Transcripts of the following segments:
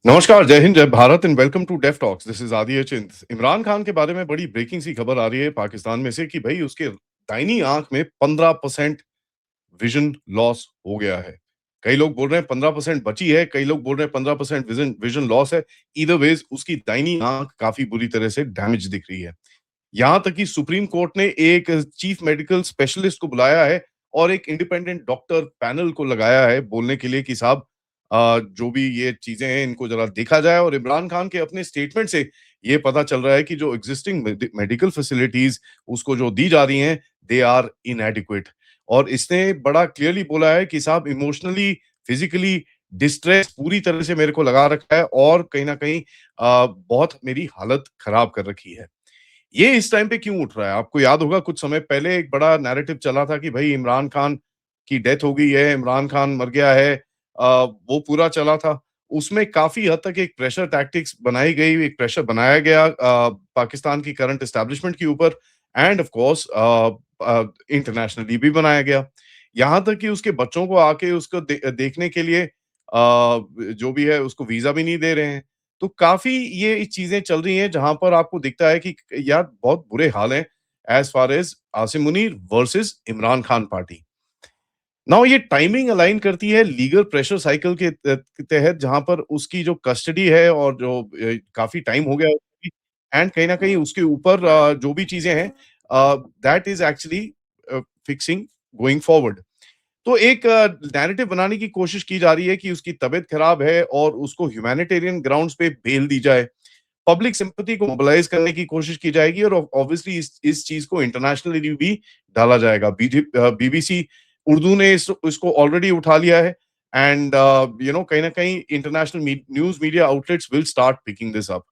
नमस्कार, जय हिंद, जय Bharat and welcome to deaf talks. This is Aadi चिंत। इमरान खान के बारे में बड़ी ब्रेकिंग सी खबर आ रही है पाकिस्तान में से कि भाई उसके दाहिनी आंख में 15% विजन लॉस हो गया है। कई लोग बोल रहे हैं 15% बची है, कई लोग बोल रहे हैं 15% विजन विजन लॉस है। ईदर वेज उसकी दाहिनी आंख काफी बुरी तरह से डैमेज दिख रही है। यहां तक कि सुप्रीम कोर्ट ने एक चीफ मेडिकल स्पेशलिस्ट को बुलाया है और एक इंडिपेंडेंट डॉक्टर पैनल को लगाया है बोलने के लिए कि साहब जो भी ये चीजें हैं इनको जरा देखा जाए। और इमरान खान के अपने स्टेटमेंट से ये पता चल रहा है कि जो एग्जिस्टिंग मेडिकल फैसिलिटीज उसको जो दी जा रही हैं दे आर इनएडिक्वेट। और इसने बड़ा क्लियरली बोला है कि साहब इमोशनली, फिजिकली डिस्ट्रेस पूरी तरह से मेरे को लगा रखा है और कहीं ना कहीं बहुत मेरी हालत खराब कर रखी है। ये इस टाइम पे क्यों उठ रहा है? आपको याद होगा कुछ समय पहले एक बड़ा नैरेटिव चला था कि भाई इमरान खान की डेथ हो गई है, इमरान खान मर गया है। वो पूरा चला था। उसमें काफ़ी हद तक एक प्रेशर टैक्टिक्स बनाई गई, एक प्रेशर बनाया गया पाकिस्तान की करंट एस्टेब्लिशमेंट के ऊपर एंड ऑफ कोर्स इंटरनेशनली भी बनाया गया। यहाँ तक कि उसके बच्चों को आके उसको देखने के लिए जो भी है उसको वीज़ा भी नहीं दे रहे हैं। तो काफ़ी ये चीज़ें चल रही हैं जहाँ पर आपको दिखता है कि यार बहुत बुरे हाल हैं as far as Asim Munir versus Imran Khan party. Now ये टाइमिंग अलाइन करती है लीगल प्रेशर साइकिल के तहत जहाँ पर उसकी जो कस्टडी है और जो काफ़ी टाइम हो गया है उसकी एंड कहीं न कहीं उसके ऊपर जो भी चीज़ें हैं that is actually fixing going forward. तो एक नैरेटिव बनाने की कोशिश की जा रही है कि उसकी तबीयत खराब है और उसको ह्यूमैनिटेरियन ग्राउंड्स पे बेल दी जाए। पब्लिक सिंपैथी को मोबिलाइज़ करने की कोशिश की जाएगी और ऑब्वियसली इस चीज़ को इंटरनेशनली भी डाला जाएगा। बीबीसी उर्दू ने इसको ऑलरेडी उठा लिया है एंड कहीं न कहीं international news media outlets will start picking this up.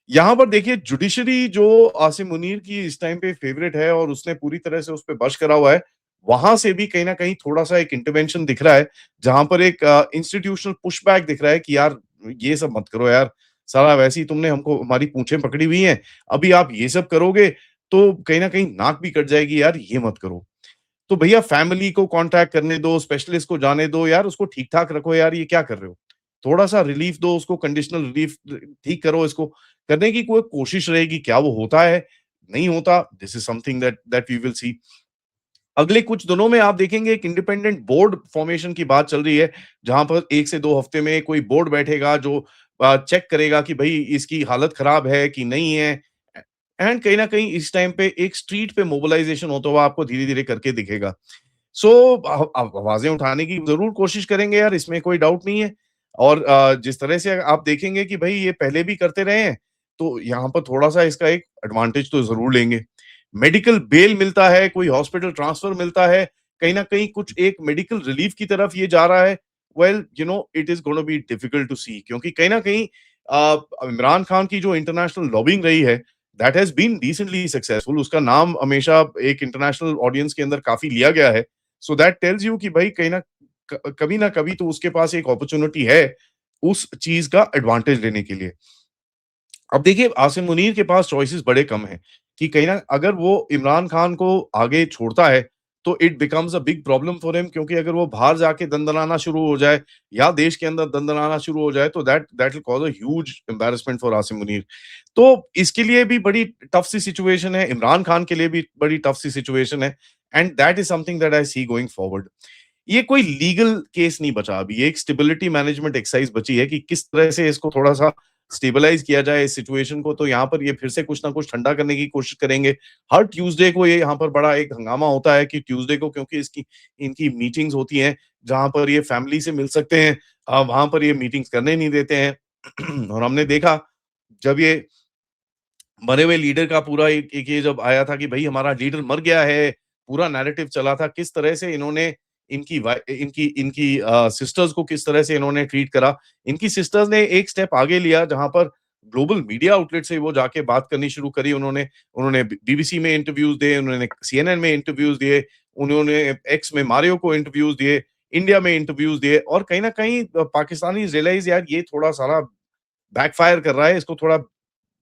यहाँ पर देखिए जुडिशरी जो आसिम मुनीर की इस टाइम पे फेवरेट है और उसने पूरी तरह से उस पे बश करा हुआ है, वहाँ से भी कहीं न कहीं थोड़ा-सा एक इंटरवेंशन दिख रहा है, जहाँ पर एक इंस्टीट्यूशनल पुशबैक दिख रहा है कि यार ये सब मत करो यार, साला वैसे ही तुमने हमको हमारी पूँछें पकड़ी हुई हैं, अभी आप ये सब करोगे तो कहीं न कहीं नाक भी कट जाएगी यार, ये मत करो। तो भैया फैमिली को कॉन्टैक्ट करने दो, स्पेशलिस्ट को जाने दो, यार उसको ठीक-ठाक रखो यार, ये क्या कर रहे हो? थोड़ा-सा रिलीफ दो उसको, कंडीशनल रिलीफ ठीक करो इसको। करने की कोई कोशिश रहेगी, क्या वो होता है? नहीं होता, this is something that we will see. अगले कुछ दिनों में आप देखेंगे एक इंडिपेंडेंट बोर्ड फॉर्मेशन की बात चल रही है, जहाँ पर 1 से 2 हफ्ते में कोई बोर्ड बैठेगा जो चेक करेगा कि भई इसकी हालत खराब है कि नहीं है। एंड कहीं न कहीं इस टाइम पे एक स्ट्रीट पे मोबिलाइज़ेशन होता हुआ आपको धीरे-धीरे करके दिखेगा। सो आवाज़ें उठाने की ज़रूर कोशिश करेंगे यार, इसमें कोई डाउट नहीं है। और जिस तरह से आप देखेंगे कि भई ये पहले भी करते रहे हैं, तो यहाँ पर थोड़ा-सा इसका एक एडवांटेज तो ज़रूर लेंगे। मेडिकल बेल मिलता है, कोई हॉस्पिटल ट्रांसफर मिलता है, कहीं न कहीं कुछ एक मेडिकल रिलीफ की तरफ ये जा रहा है। Well it is gonna be difficult to see क्योंकि कहीं न कहीं इमरान खान की जो इंटरनेशनल लॉबिंग रही है, that has been decently successful. उसका नाम हमेशा एक इंटरनेशनल ऑडियंस के अंदर काफ़ी लिया गया है। सो दैट टेल्स यू कि भाई कहीं कभी ना कभी तो उसके पास एक अपॉर्चुनिटी है उस चीज का एडवांटेज लेने के लिए। अब देखिए आसिम मुनीर के पास चॉइसेस बड़े कम हैं कि कहीं ना अगर वो इमरान खान को आगे छोड़ता है तो it becomes a big problem for him क्योंकि अगर वो बाहर जाके दंदनाना शुरू हो जाए या देश के अंदर दंदनाना शुरू हो जाए तो that that will cause a huge embarrassment for Asim Munir. तो इसके लिए भी बड़ी टफ सी सिचुएशन है, इमरान खान के लिए भी बड़ी टफ सी सिचुएशन है and that is something that I see going forward. ये कोई लीगल केस नहीं बचा अभी, ये एक स्टेबिलिटी मैनेजमेंट एक्सरसाइज बची है कि किस तरह से इसको थोड़ा-सा स्टेबलाइज़ किया जाए इस सिचुएशन को। तो यहाँ पर ये फिर से कुछ ना कुछ ठंडा करने की कोशिश करेंगे। हर ट्यूसडे को ये यहाँ पर बड़ा एक हंगामा होता है कि ट्यूसडे को क्योंकि इसकी इनकी मीटिंग्स होती हैं, जहाँ पर ये फैमिली से मिल सकते हैं। वहाँ पर ये मीटिंग्स करने नहीं देते हैं। और हमने देखा जब ये मरे हुए लीडर का पूरा एक एक ये जब आया था कि भई हमारा लीडर मर गया है, पूरा नैरेटिव चला था, किस तरह से इन्होंने इनकी इनकी सिस्टर्स को किस तरह से इन्होंने ट्रीट करा। इनकी सिस्टर्स ने एक स्टेप आगे लिया जहाँ पर ग्लोबल मीडिया आउटलेट से वो जाके बात करनी शुरू करी उन्होंने। उन्होंने बीबीसी में इंटरव्यूज़ दिए, उन्होंने सीएनएन में इंटरव्यूज़ दिए, उन्होंने एक्स में मारियो को इंटरव्यूज़ दिए, इंडिया में इंटरव्यूज़ दिए और कहीं न कहीं पाकिस्तानीज़ रियलाइज़ यार ये थोड़ा सारा बैकफायर कर रहा है, इसको थोड़ा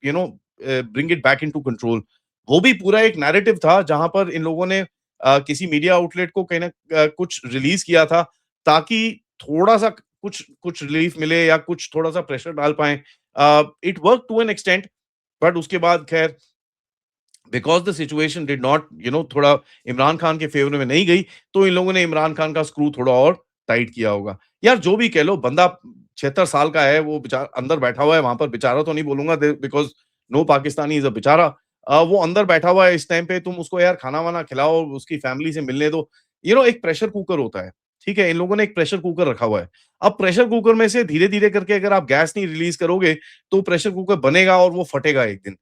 you know bring it back into control. वो भी पूरा एक नैरेटिव था जहां पर इन लोगों ने किसी मीडिया आउटलेट को कहीं ना कुछ रिलीज किया था ताकि थोड़ा सा कुछ कुछ रिलीफ मिले या कुछ थोड़ा-सा प्रेशर डाल पाएँ। It work to an extent, but उसके बाद खैर because the situation did not थोड़ा इमरान खान के फेवर में नहीं गई, तो इन लोगों ने इमरान खान का स्क्रू थोड़ा और टाइट किया होगा। यार जो भी कह लो, बंदा 76 साल का है, वो अंदर बैठा हुआ है, वहाँ पर बेचारा तो नहीं बोलूँगा because no Pakistani is a बेचारा। वो अंदर बैठा हुआ है इस टाइम पे, तुम उसको यार खाना-वाना खिलाओ, उसकी फैमिली से मिलने दो। एक प्रेशर कुकर होता है, ठीक है? इन लोगों ने एक प्रेशर कुकर रखा हुआ है। अब प्रेशर कुकर में से धीरे-धीरे करके अगर आप गैस नहीं रिलीज़ करोगे, तो प्रेशर कुकर बनेगा और वो फटेगा एक दिन।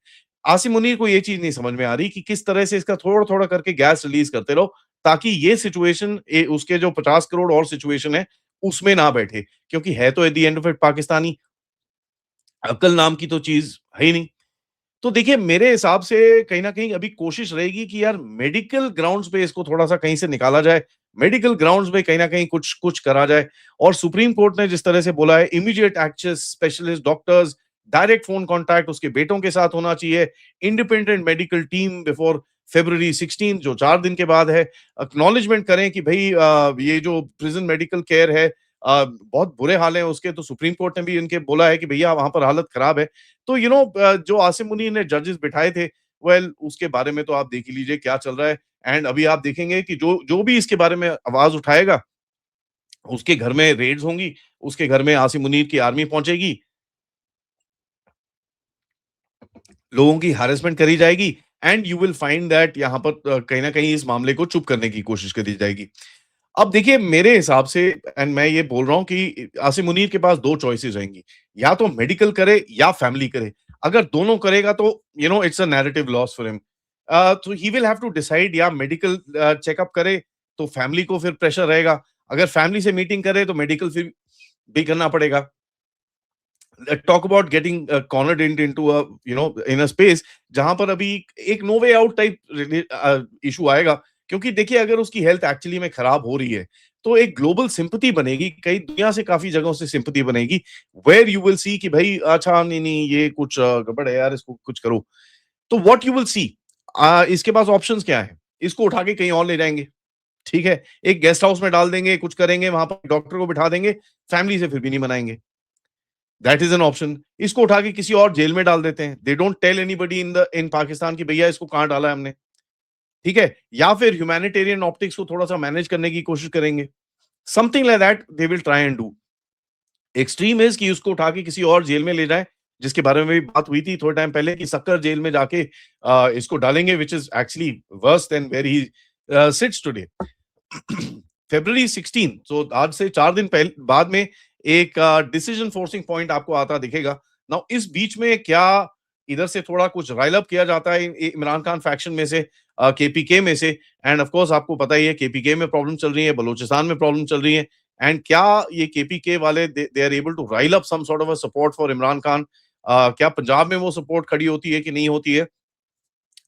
आसिम मुनीर को ये चीज़ नहीं समझ में आ रही कि किस तरह से इसका थोड़ा-थोड़ा करके गैस रिलीज़ करते रहो, ताकि ये सिचुएशन उसके जो 50 करोड़ और सिचुएशन है, उसमें ना बैठे। क्योंकि है तो at the end of it Pakistani, अक्ल नाम की तो चीज़ है ही नहीं। तो देखिए, मेरे हिसाब से कहीं न कहीं अभी कोशिश रहेगी कि यार मेडिकल ग्राउंड्स पे इसको थोड़ा-सा कहीं से निकाला जाए। मेडिकल ग्राउंड्स पे कहीं न कहीं कुछ कुछ करा जाए, और सुप्रीम कोर्ट ने जिस तरह से बोला है, immediate access, specialist doctors, direct phone contact उसके बेटों के साथ होना चाहिए, independent medical team before February 16 जो 4 दिन के बाद है। एक्नॉलेजमेंट करें कि भई ये जो प्रिज़न मेडिकल केयर है, बहुत बुरे हाल हैं उसके, तो सुप्रीम कोर्ट ने भी इनके बोला है कि भैया वहाँ पर हालत खराब है। तो जो आसिम मुनीर ने जजेस बिठाए थे, वेल उसके बारे में तो आप देख ही लीजिए क्या चल रहा है। एंड अभी आप देखेंगे कि जो जो भी इसके बारे में आवाज उठाएगा, उसके घर में रेड्स होंगी, उसके घर में आसिम मुनीर की आर्मी पहुंचेगी, लोगों की हैरेसमेंट करी जाएगी, and you will find that यहाँ पर कहीं ना कहीं इस मामले को चुप करने की कोशिश करी जाएगी। अब देखिए, मेरे हिसाब से, एंड मैं ये बोल रहा हूँ कि आसिम मुनीर के पास 2 चॉइसेस रहेंगी, या तो मेडिकल करे या फैमिली करे। अगर दोनों करेगा तो it's a narrative loss for him. तो he will have to decide, या मेडिकल चेकअप करे तो फैमिली को फिर प्रेशर रहेगा। अगर फैमिली से मीटिंग करे तो मेडिकल फिर भी करना पड़ेगा। Talk about getting cornered into in a space जहां पर अभी एक no way out type issue आएगा। क्योंकि देखिए, अगर उसकी हेल्थ एक्चुअली में खराब हो रही है, तो एक ग्लोबल सिंपैथी बनेगी, कई दुनिया से काफी जगहों से सिंपैथी बनेगी, वेयर यू विल सी कि भाई अच्छा, नहीं नहीं, ये कुछ गड़बड़ है यार, इसको कुछ करो। तो व्हाट यू विल सी, इसके पास ऑप्शंस क्या है? इसको उठा के कहीं और ले जाएंगे, ठीक है, एक गेस्ट हाउस में डाल देंगे, कुछ करेंगे, वहां पर डॉक्टर को बिठा देंगे, फैमिली से फिर भी नहीं मनाएंगे। That is an option. इसको उठा के किसी और जेल में डाल देते हैं, they don't tell anybody in Pakistan की भैया इसको कहां डाला है हमने, ठीक है। या फिर ह्यूमैनिटेरियन ऑप्टिक्स को थोड़ा सा मैनेज करने की कोशिश करेंगे, something like that they will try and do. Extreme is कि उसको उठा के किसी और जेल में ले जाए, जिसके बारे में भी बात हुई थी थोड़े टाइम पहले कि सक्कर जेल में जाके इसको डालेंगे, which is actually worse than where he sits today. February 16, तो आज से 4 दिन पहले बाद में एक डिसीजन फोर्सिंग पॉइंट आपको आता दिखेगा। नाउ इस बीच में क्या इधर से थोड़ा कुछ राइल अप किया जाता है इमरान खान फैक्शन में से, केपीके में से, एंड ऑफ कोर्स आपको पता ही है केपीके में प्रॉब्लम चल रही है, बलूचिस्तान में प्रॉब्लम चल रही है, एंड क्या ये केपीके वाले they are able to rile up some sort of a support for Imran Khan. क्या पंजाब में वो सपोर्ट खड़ी होती है कि नहीं होती है,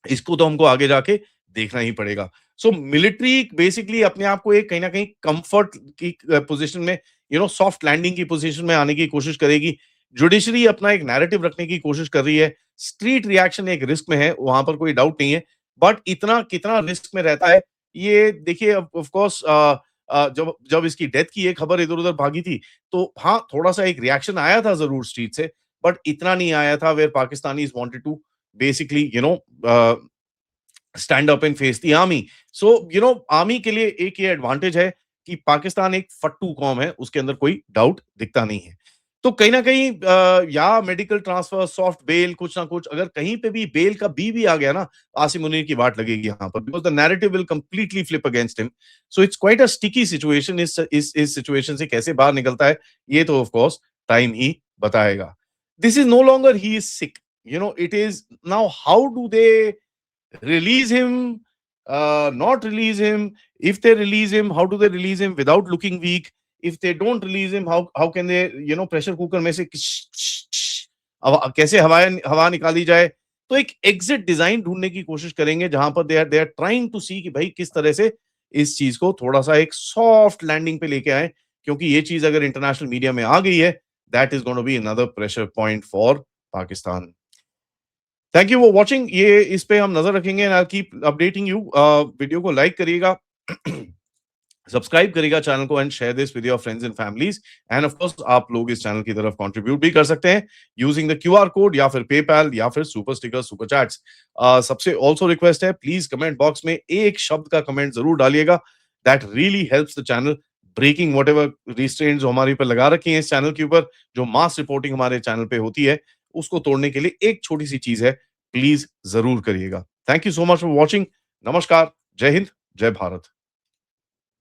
इसको तो हमको आगे जाके देखना ही पड़ेगा। सो मिलिट्री बेसिकली अपने आप को एक कहीं ना कहीं कंफर्ट की पोजीशन में, सॉफ्ट लैंडिंग की पोजीशन में आने की कोशिश करेगी। जुडिशरी अपना एक नैरेटिव रखने की कोशिश कर रही है। स्ट्रीट रिएक्शन एक रिस्क में है, वहां पर कोई डाउट नहीं है, बट इतना कितना रिस्क में रहता है, ये देखिए। ऑफ कोर्स जब जब इसकी डेथ की एक खबर इधर उधर भागी थी, तो हाँ, थोड़ा सा एक रिएक्शन आया था जरूर स्ट्रीट से, बट इतना नहीं आया था where Pakistani wanted to basically stand up and face the army. So army के लिए एक ये एडवांटेज है कि पाकिस्तान एक फट्टू कौम है, उसके अंदर कोई डाउट दिखता नहीं है। तो कहीं ना कहीं या मेडिकल ट्रांसफर, सॉफ्ट बेल, कुछ ना कुछ, अगर कहीं पे भी बेल का बी आ गया ना, आसिम मुनीर की वाट लगेगी यहाँ पर, because the narrative will completely flip against him. So it's quite a sticky situation. इस सिचुएशन से कैसे बाहर निकलता है, ये तो ऑफ कोर्स टाइम ही बताएगा। This is no longer he is sick, it is now how do they release him, not release him. If they release him, how do they release him without looking weak? If they don't release him, how can they pressure cooker में से कैसे हवा निकाली जाए? तो एक exit design ढूंढने की कोशिश करेंगे, जहां पर दे आर ट्राइंग टू सी कि भाई किस तरह से इस चीज को थोड़ा सा एक सॉफ्ट लैंडिंग पे लेके आए। क्योंकि ये चीज अगर इंटरनेशनल मीडिया में आ गई है, that is going to be another pressure point for Pakistan. Thank you for watching. ये इस पे हम नजर रखेंगे and I keep updating you. Video को लाइक करिएगा, सब्सक्राइब करिएगा चैनल को and share this with your friends and families. And of course आप लोग इस चैनल की तरफ कंट्रीब्यूट भी कर सकते हैं यूजिंग द क्यूआर कोड या फिर पेपैल या फिर सुपर स्टिकर सुपर चैट्स। सबसे ऑल्सो रिक्वेस्ट है, प्लीज कमेंट बॉक्स में एक शब्द का कमेंट जरूर डालिएगा। That really helps the channel breaking whatever restraints जो हमारे ऊपर लगा रखी हैं इस चैनल के ऊपर, जो मास रिपोर्टिंग हमारे चैनल पे होती है, उसको तोड़ने के लिए एक छोटी सी चीज है, प्लीज जरूर करिएगा। Thank you so much for watching. नमस्कार, जय हिंद, जय भारत।